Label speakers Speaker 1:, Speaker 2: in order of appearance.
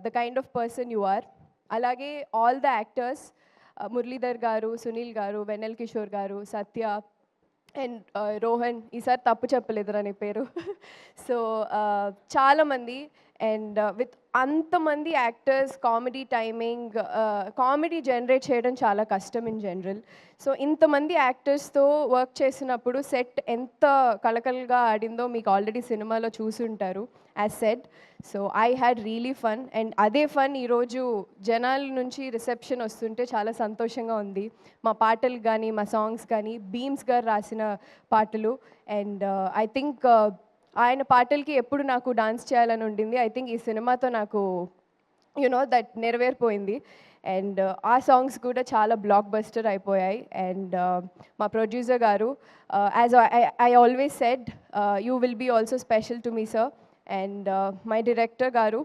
Speaker 1: The kind of person you are. అలాగే all the actors, Muralidhar గారు, సునీల్ గారు, వెన్నెల్ కిషోర్ గారు, సత్య అండ్ రోహన్, ఈసారి తప్పు చెప్పలేదురా నీ పేరు. సో చాలామంది అండ్ విత్ అంతమంది actors, comedy timing, comedy generate చేయడం చాలా కష్టం ఇన్ జనరల్. సో ఇంతమంది యాక్టర్స్తో వర్క్ చేసినప్పుడు సెట్ ఎంత కలకలగా ఆడిందో మీకు ఆల్రెడీ సినిమాలో చూసుంటారు as said. So I had really fun and అదే ఫన్ ఈరోజు జనాల నుంచి రిసెప్షన్ వస్తుంటే చాలా సంతోషంగా ఉంది. మా పాటలు కానీ, మా సాంగ్స్ కానీ, బీమ్స్ గారు రాసిన పాటలు అండ్ ఐ థింక్ ఆయన పాటలకి ఎప్పుడు నాకు డాన్స్ చేయాలని ఉండింది. ఐ థింక్ ఈ సినిమాతో నాకు దట్ నెరవేరిపోయింది. అండ్ ఆ సాంగ్స్ కూడా చాలా బ్లాక్ బస్టర్ అయిపోయాయి. అండ్ మా ప్రొడ్యూసర్ గారు, as I always said, you will be also special to me sir. And my director గారు,